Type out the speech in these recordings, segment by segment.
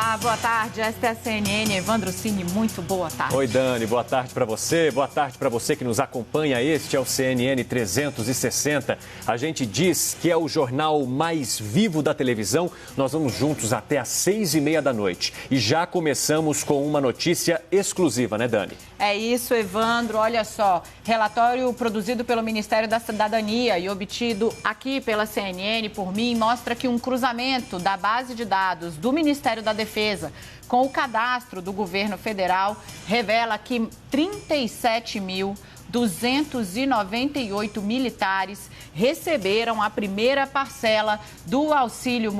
Olá, boa tarde. Esta é a CNN. Evandro Cini, muito boa tarde. Oi, Dani, boa tarde para você. Boa tarde para você que nos acompanha. Este é o CNN 360. A gente diz que é o jornal mais vivo da televisão. Nós vamos juntos até às 6h30 da noite. E já começamos com uma notícia exclusiva, né, Dani? É isso, Evandro. Olha só, relatório produzido pelo Ministério da Cidadania e obtido aqui pela CNN por mim mostra que um cruzamento da base de dados do Ministério da Defesa com o cadastro do governo federal revela que 37.298 militares receberam a primeira parcela do auxílio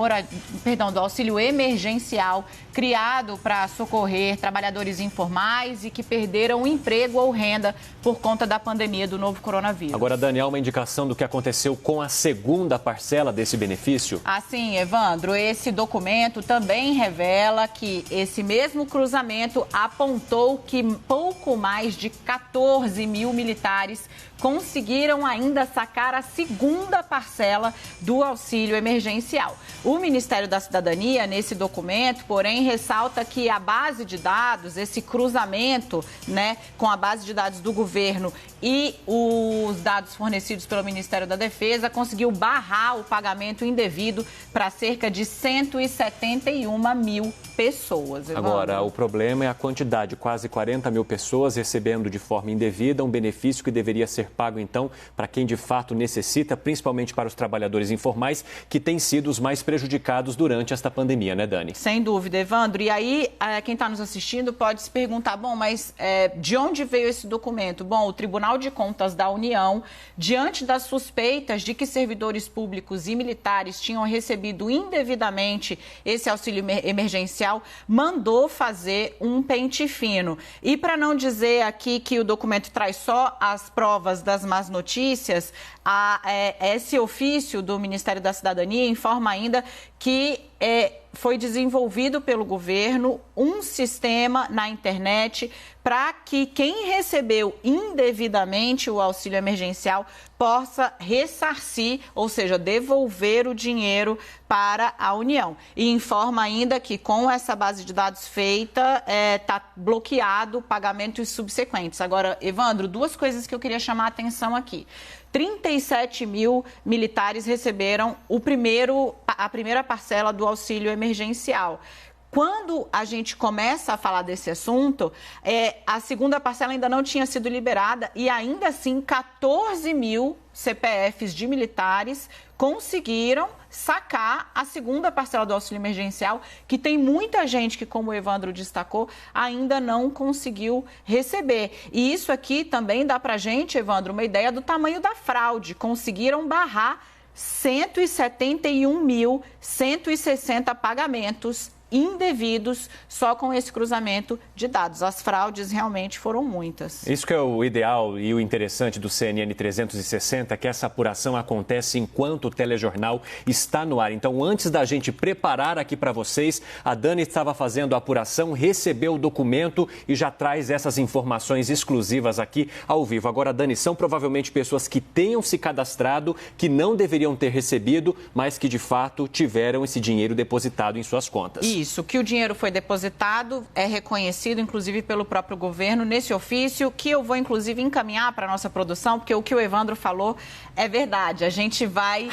emergencial criado para socorrer trabalhadores informais e que perderam o emprego ou renda por conta da pandemia do novo coronavírus. Agora, Daniel, uma indicação do que aconteceu com a segunda parcela desse benefício? Assim, Evandro, esse documento também revela que esse mesmo cruzamento apontou que pouco mais de 14 mil militares conseguiram ainda sacar a segunda parcela do auxílio emergencial. O Ministério da Cidadania, nesse documento, porém, ressalta que a base de dados, esse cruzamento, com a base de dados do governo e os dados fornecidos pelo Ministério da Defesa, conseguiu barrar o pagamento indevido para cerca de 171 mil pessoas. Evandro. Agora, o problema é a quantidade, quase 40 mil pessoas recebendo de forma indevida um benefício que deveria ser pago, então, para quem de fato necessita, principalmente para os trabalhadores informais, que têm sido os mais prejudicados durante esta pandemia, né, Dani? Sem dúvida, Evandro. E aí, quem está nos assistindo pode se perguntar, mas de onde veio esse documento? Bom, o Tribunal de Contas da União, diante das suspeitas de que servidores públicos e militares tinham recebido indevidamente esse auxílio emergencial, mandou fazer um pente fino. E para não dizer aqui que o documento traz só as provas das más notícias, esse ofício do Ministério da Cidadania informa ainda que foi desenvolvido pelo governo um sistema na internet para que quem recebeu indevidamente o auxílio emergencial possa ressarcir, ou seja, devolver o dinheiro para a União. E informa ainda que com essa base de dados feita, está bloqueado pagamentos subsequentes. Agora, Evandro, duas coisas que eu queria chamar a atenção aqui. 37 mil militares receberam a primeira parcela do auxílio emergencial. Quando a gente começa a falar desse assunto, a segunda parcela ainda não tinha sido liberada e ainda assim 14 mil CPFs de militares conseguiram sacar a segunda parcela do auxílio emergencial, que tem muita gente que, como o Evandro destacou, ainda não conseguiu receber. E isso aqui também dá para a gente, Evandro, uma ideia do tamanho da fraude. Conseguiram barrar 171.160 pagamentos indevidos só com esse cruzamento de dados. As fraudes realmente foram muitas. Isso que é o ideal e o interessante do CNN 360, que essa apuração acontece enquanto o telejornal está no ar. Então, antes da gente preparar aqui para vocês, a Dani estava fazendo a apuração, recebeu o documento e já traz essas informações exclusivas aqui ao vivo. Agora, Dani, são provavelmente pessoas que tenham se cadastrado, que não deveriam ter recebido, mas que de fato tiveram esse dinheiro depositado em suas contas. Isso, que o dinheiro foi depositado, é reconhecido, inclusive, pelo próprio governo nesse ofício, que eu vou, inclusive, encaminhar para a nossa produção, porque o que o Evandro falou é verdade. A gente vai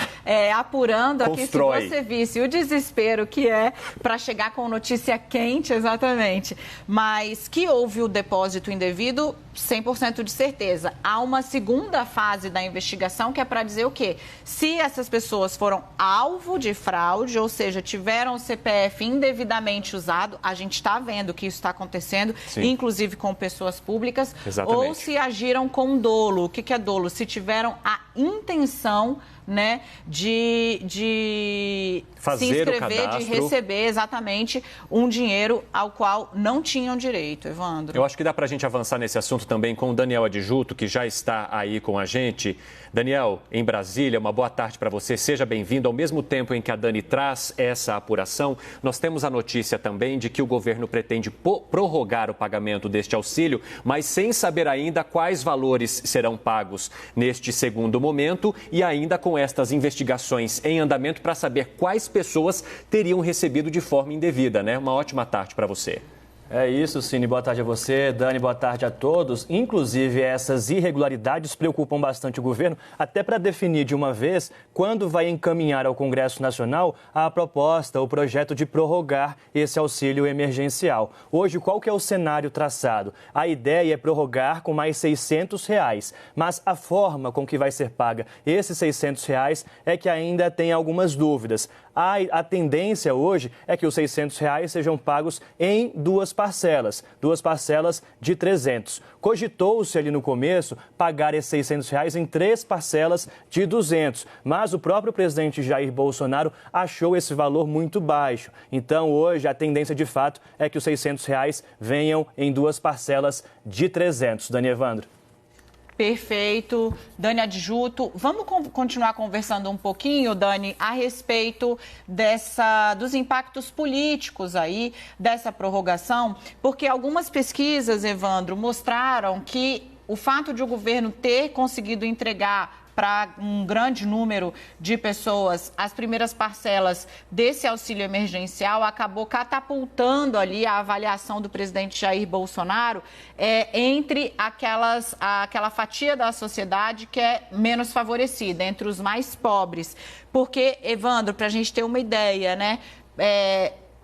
apurando aqui, Constrói. Se você visse o desespero que é para chegar com notícia quente, exatamente. Mas que houve o depósito indevido, 100% de certeza. Há uma segunda fase da investigação que é para dizer o quê? Se essas pessoas foram alvo de fraude, ou seja, tiveram o CPF indevidamente usado, a gente está vendo que isso está acontecendo, Sim. Inclusive com pessoas públicas, Exatamente. ou se agiram com dolo. O que é dolo? Se tiveram a intenção de fazer se inscrever, o cadastro, de receber exatamente um dinheiro ao qual não tinham direito, Evandro. Eu acho que dá para a gente avançar nesse assunto também com o Daniel Adjuto, que já está aí com a gente. Daniel, em Brasília, uma boa tarde para você. Seja bem-vindo. Ao mesmo tempo em que a Dani traz essa apuração, nós temos a notícia também de que o governo pretende prorrogar o pagamento deste auxílio, mas sem saber ainda quais valores serão pagos neste segundo momento e ainda com estas investigações em andamento para saber quais pessoas teriam recebido de forma indevida, né? Uma ótima tarde para você. É isso, Cine. Boa tarde a você. Dani, boa tarde a todos. Inclusive, essas irregularidades preocupam bastante o governo, até para definir de uma vez quando vai encaminhar ao Congresso Nacional a proposta, o projeto de prorrogar esse auxílio emergencial. Hoje, qual que é o cenário traçado? A ideia é prorrogar com mais R$600, mas a forma com que vai ser paga esses R$600 é que ainda tem algumas dúvidas. A tendência hoje é que os R$600 sejam pagos em duas parcelas de R$300. Cogitou-se ali no começo pagar esses R$600 em 3 parcelas de R$200, mas o próprio presidente Jair Bolsonaro achou esse valor muito baixo. Então, hoje, a tendência de fato é que os R$600 venham em 2 parcelas de R$300. Dani Evandro. Perfeito. Dani Adjuto, vamos continuar conversando um pouquinho, Dani, a respeito dos impactos políticos aí, dessa prorrogação, porque algumas pesquisas, Evandro, mostraram que o fato de o governo ter conseguido entregar para um grande número de pessoas as primeiras parcelas desse auxílio emergencial acabou catapultando ali a avaliação do presidente Jair Bolsonaro entre aquela fatia da sociedade que é menos favorecida, entre os mais pobres. Porque, Evandro, para a gente ter uma ideia, né?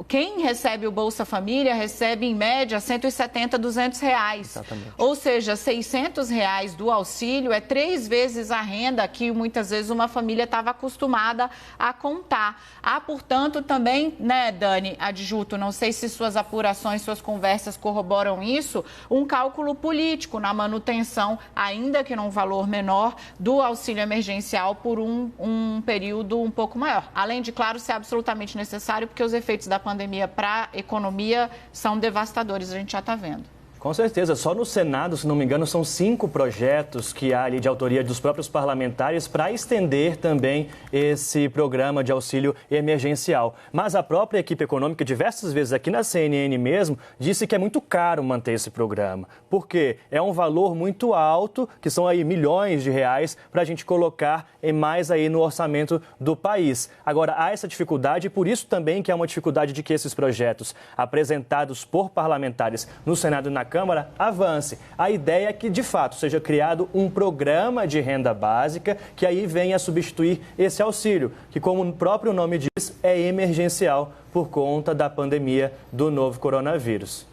Quem recebe o Bolsa Família recebe, em média, R$170, R$200. Exatamente. Ou seja, R$600 do auxílio é 3 vezes a renda que muitas vezes uma família estava acostumada a contar. Há, portanto, também, né, Dani Adjuto, não sei se suas apurações, suas conversas corroboram isso, um cálculo político na manutenção, ainda que num valor menor, do auxílio emergencial por um período um pouco maior. Além de, claro, ser absolutamente necessário, porque os efeitos da pandemia para a economia são devastadores, a gente já está vendo. Com certeza, só no Senado, se não me engano, são 5 projetos que há ali de autoria dos próprios parlamentares para estender também esse programa de auxílio emergencial. Mas a própria equipe econômica, diversas vezes aqui na CNN mesmo, disse que é muito caro manter esse programa. Porque é um valor muito alto, que são aí milhões de reais, para a gente colocar mais aí no orçamento do país. Agora, há essa dificuldade e por isso também que há uma dificuldade de que esses projetos apresentados por parlamentares no Senado e na Câmara avance. A ideia é que, de fato, seja criado um programa de renda básica que aí venha substituir esse auxílio, que, como o próprio nome diz, é emergencial por conta da pandemia do novo coronavírus.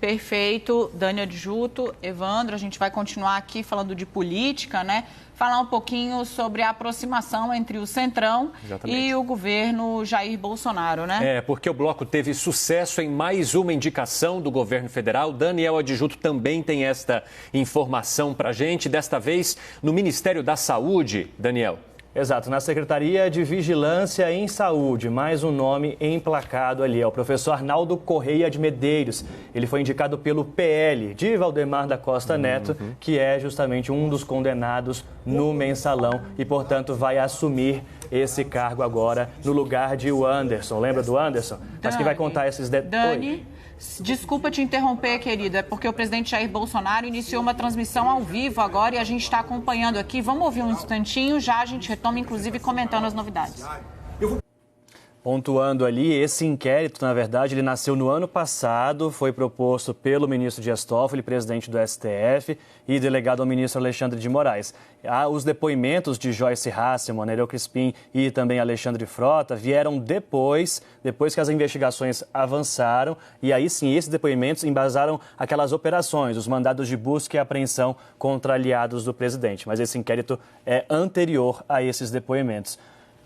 Perfeito, Dani Adjuto. Evandro, a gente vai continuar aqui falando de política, né? Falar um pouquinho sobre a aproximação entre o Centrão e o governo Jair Bolsonaro, né? Porque o bloco teve sucesso em mais uma indicação do governo federal. Daniel Adjuto também tem esta informação para a gente, desta vez no Ministério da Saúde. Daniel. Exato, na Secretaria de Vigilância em Saúde, mais um nome emplacado ali, é o professor Arnaldo Correia de Medeiros. Ele foi indicado pelo PL de Valdemar da Costa Neto, que é justamente um dos condenados no Mensalão e, portanto, vai assumir esse cargo agora no lugar de o Anderson. Lembra do Anderson? Mas quem vai contar esses detalhes... Dani, desculpa te interromper, querida, porque o presidente Jair Bolsonaro iniciou uma transmissão ao vivo agora e a gente está acompanhando aqui. Vamos ouvir um instantinho, já a gente retoma, inclusive, comentando as novidades. Pontuando ali, esse inquérito, na verdade, ele nasceu no ano passado, foi proposto pelo ministro Dias Toffoli, presidente do STF, e delegado ao ministro Alexandre de Moraes. Os depoimentos de Joyce Hasselmann, Nereu Crispim e também Alexandre Frota vieram depois que as investigações avançaram, e aí sim, esses depoimentos embasaram aquelas operações, os mandados de busca e apreensão contra aliados do presidente. Mas esse inquérito é anterior a esses depoimentos.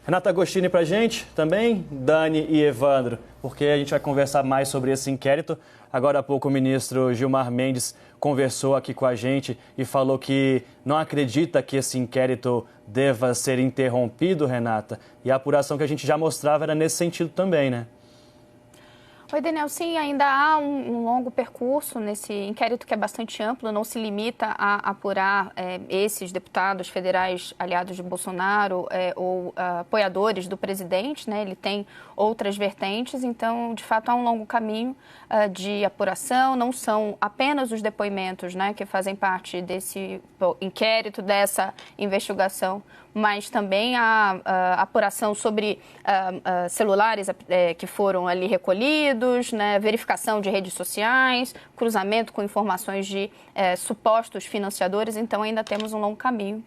Renata Agostini para a gente também, Dani e Evandro, porque a gente vai conversar mais sobre esse inquérito. Agora há pouco o ministro Gilmar Mendes conversou aqui com a gente e falou que não acredita que esse inquérito deva ser interrompido, Renata. E a apuração que a gente já mostrava era nesse sentido também, né? Oi, Daniel. Sim, ainda há um longo percurso nesse inquérito que é bastante amplo, não se limita a apurar esses deputados federais aliados de Bolsonaro ou apoiadores do presidente, né? Ele tem outras vertentes, então, de fato, há um longo caminho de apuração. Não são apenas os depoimentos, né, que fazem parte desse inquérito, dessa investigação, mas também a apuração sobre celulares que foram ali recolhidos, né, verificação de redes sociais, cruzamento com informações de supostos financiadores, então ainda temos um longo caminho.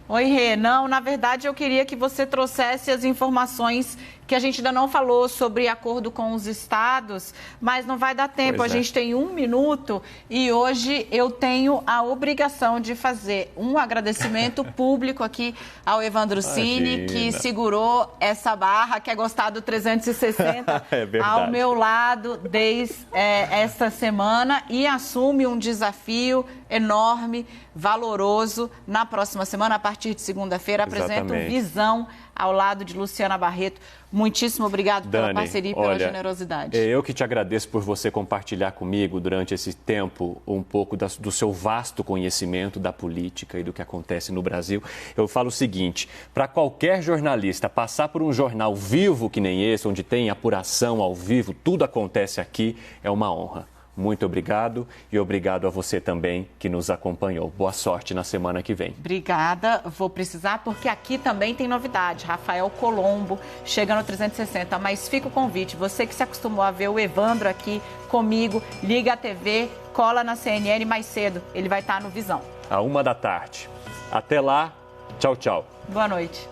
Oi, Rê. Não, na verdade eu queria que você trouxesse as informações que a gente ainda não falou sobre acordo com os estados, mas não vai dar tempo. A gente tem 1 minuto e hoje eu tenho a obrigação de fazer um agradecimento público aqui ao Evandro Cini, que segurou essa barra, que é gostar do 360 ao meu lado desde esta semana e assume um desafio enorme, valoroso. Na próxima semana, a partir de segunda-feira, apresento Visão ao lado de Luciana Barreto. Muitíssimo obrigado pela parceria e pela generosidade. Eu que te agradeço por você compartilhar comigo durante esse tempo um pouco do seu vasto conhecimento da política e do que acontece no Brasil. Eu falo o seguinte, para qualquer jornalista passar por um jornal vivo que nem esse, onde tem apuração ao vivo, tudo acontece aqui, é uma honra. Muito obrigado e obrigado a você também que nos acompanhou. Boa sorte na semana que vem. Obrigada. Vou precisar porque aqui também tem novidade. Rafael Colombo chega no 360, mas fica o convite. Você que se acostumou a ver o Evandro aqui comigo, liga a TV, cola na CNN mais cedo. Ele vai estar no Visão. À 13h. Até lá. Tchau, tchau. Boa noite.